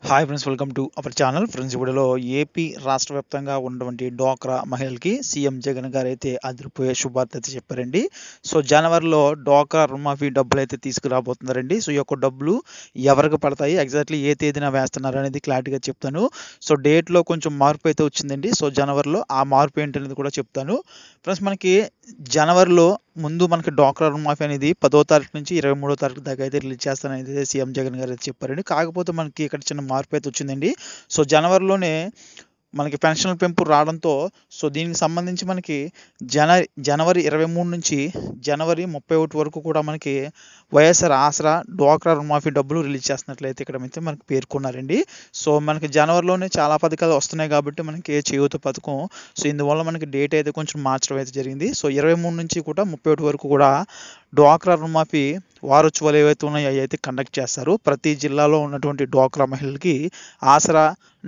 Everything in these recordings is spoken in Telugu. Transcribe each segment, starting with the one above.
Hi friends, welcome to our channel. Friends, ఇప్పుడులో ఏపీ రాష్ట్ర వ్యాప్తంగా ఉన్నటువంటి డ్వాక్రా మహిళలకి సీఎం జగన్ గారు అయితే అదిరిపోయే శుభార్త అయితే చెప్పారండి. సో జనవరిలో డ్వాక్రా రుణమాఫీ డబ్బులు అయితే తీసుకురాబోతున్నారండి. సో ఈ యొక్క డబ్బులు ఎవరికి పడతాయి, ఎగ్జాక్ట్లీ ఏ తేదీన వేస్తున్నారు అనేది క్లారిటీగా చెప్తాను. సో డేట్లో కొంచెం మార్పు అయితే వచ్చిందండి. సో జనవరిలో ఆ మార్పు ఏంటనేది కూడా చెప్తాను. ఫ్రెండ్స్, మనకి జనవరిలో ముందు మనకి డ్వాక్రా రుణమాఫీ అనేది 10వ తారీఖు నుంచి 23వ తారీఖు దాకా అయితే రిలీజ్ చేస్తానని సీఎం జగన్ గారు అయితే చెప్పారండి. కాకపోతే మనకి ఇక్కడ చిన్న మార్పు అయితే వచ్చిందండి. సో జనవరిలోనే మనకి పెన్షన్ల పెంపు రావడంతో సో దీనికి సంబంధించి మనకి జనవరి 23 నుంచి జనవరి 31 వరకు కూడా మనకి వైఎస్ఆర్ ఆసరా డ్వాక్రా రుణమాఫీ డబ్బులు రిలీజ్ చేస్తున్నట్లయితే ఇక్కడ అయితే మనకి పేర్కొన్నారండి. సో మనకి జనవరిలోనే చాలా పథకాలు వస్తున్నాయి కాబట్టి మనకి చేయూత పథకం, సో ఇందువల్ల మనకి డేట్ అయితే కొంచెం మార్చడం అయితే జరిగింది. సో 23 నుంచి కూడా 31 వరకు కూడా డ్వాక్రా రుణమాఫీ వారోత్సవాలు ఏవైతే ఉన్నాయో అవి అయితే కండక్ట్ చేస్తారు. ప్రతి జిల్లాలో ఉన్నటువంటి డ్వాక్రా మహిళలకి ఆసరా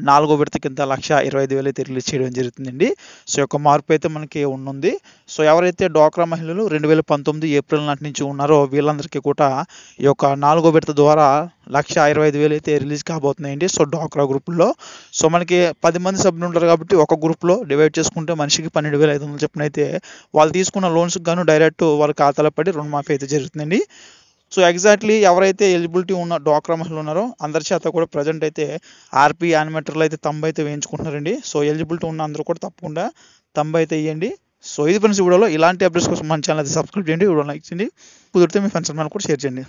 4వ విడత కింద 1,25,000 అయితే రిలీజ్ చేయడం జరుగుతుందండి. సో యొక్క మార్పు అయితే మనకి ఉంది. సో ఎవరైతే డ్వాక్రా మహిళలు 2019 ఏప్రిల్ నాటి నుంచి ఉన్నారో వీళ్ళందరికీ కూడా ఈ యొక్క 4వ విడత ద్వారా 1,25,000 అయితే రిలీజ్ కాబోతున్నాయండి. సో డ్వాక్రా గ్రూపుల్లో సో మనకి 10 మంది సభ్యులు ఉంటారు కాబట్టి ఒక గ్రూప్లో డివైడ్ చేసుకుంటే మనిషికి 12,500 చొప్పున అయితే వాళ్ళు తీసుకున్న లోన్స్కి గాను డైరెక్ట్ వాళ్ళ ఖాతాలో పడి రుణమాఫీ అయితే జరుగుతుందండి. సో ఎగ్జాక్ట్లీ ఎవరైతే ఎలిజిబిలిటీ ఉన్న డ్వాక్రా మహిళలు ఉన్నారో అందరి చేత కూడా ప్రజెంట్ అయితే ఆర్పీ యానిమేటర్లు అయితే తంబు అయితే వేయించుకుంటున్నారండి. సో ఎలిజిబిలిటీ ఉన్న అందరూ కూడా తప్పకుండా తంబు అయితే వేయండి. సో ఇది ఫ్రెండ్స్, వీడియోలో ఇలాంటి అప్డేట్స్ కోసం మన ఛానల్ అయితే సబ్స్క్రైబ్ చేయండి, వీడియో లైక్ చేయండి, కుదిరితే మీ ఫ్రెండ్స్ కూడా షేర్ చేయండి.